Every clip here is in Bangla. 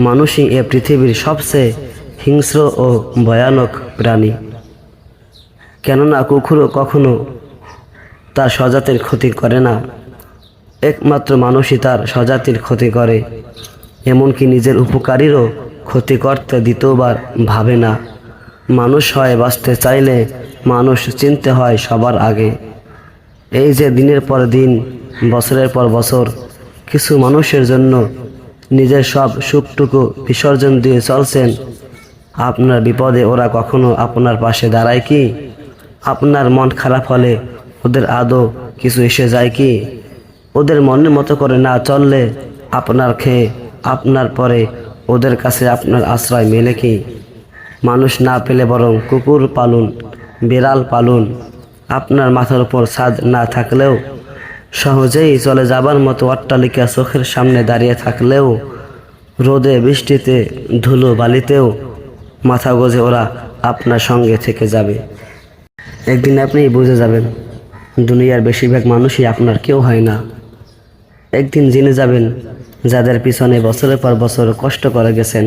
মানুষই এ পৃথিবীর সবচেয়ে হিংস্র ও ভয়ানক প্রাণী। কেননা কুকুর কখনো তার স্বজাতির ক্ষতি করে না, একমাত্র মানুষই তার স্বজাতির ক্ষতি করে। এমনকি নিজের উপকারীরও ক্ষতি করতে দ্বিতীয়বার ভাবে না। মানুষ হয়ে বাঁচতে চাইলে মানুষ চিনতে হয় সবার আগে। এই যে দিনের পর দিন, বছরের পর বছর কিছু মানুষের জন্য নিজের সব সুখটুকু বিসর্জন দিয়ে চলছেন, আপনার বিপদে ওরা কখনো আপনার পাশে দাঁড়ায় কি? আপনার মন খারাপ হলে ওদের আদৌ কিছু এসে যায় কি? ওদের মনের মতো করে না চললে আপনার খেয়ে আপনার পরে ওদের কাছে আপনার আশ্রয় মেলে কি? মানুষ না পেলে বরং কুকুর পালুন, বিড়াল পালুন। আপনার মাথার উপর ছাদ না থাকলেও, সহজেই চলে যাবার মতো অট্টালিকা চোখের সামনে দাঁড়িয়ে থাকলেও, রোদে বৃষ্টিতে ধুলো বালিতেও মাথা গোজে ওরা আপনার সঙ্গে থেকে যাবে। একদিন আপনি বুঝে যাবেন দুনিয়ার বেশিরভাগ মানুষই আপনার কেউ হয় না। একদিন জেনে যাবেন যাদের পিছনে বছরের পর বছর কষ্ট করে গেছেন,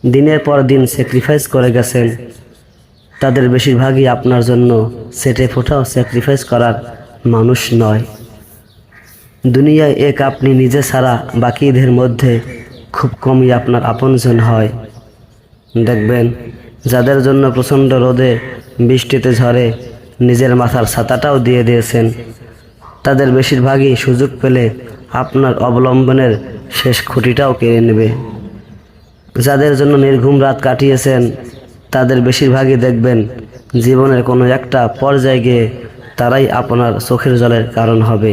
দিনের পর দিন স্যাক্রিফাইস করে গেছেন, তাদের বেশিরভাগই আপনার জন্য সেটে ফোটাও স্যাক্রিফাইস করার মানুষ নয়। দুনিয়ায় এক আপনি নিজে ছাড়া বাকিদের মধ্যে খুব কমই আপনার আপনজন হয়। দেখবেন যাদের জন্য প্রচণ্ড রোদে বৃষ্টিতে ঝড়ে নিজের মাথার ছাতাটাও দিয়ে দিয়েছেন, তাদের বেশিরভাগই সুযোগ পেলে আপনার অবলম্বনের শেষ খুঁটিটাও কেড়ে নেবে। যাদের জন্য নির্ঘুম রাত কাটিয়েছেন, তাদের বেশিরভাগই দেখবেন জীবনের কোনো একটা পর্যায়ে গিয়ে তারাই আপনার চোখের জলের কারণ হবে।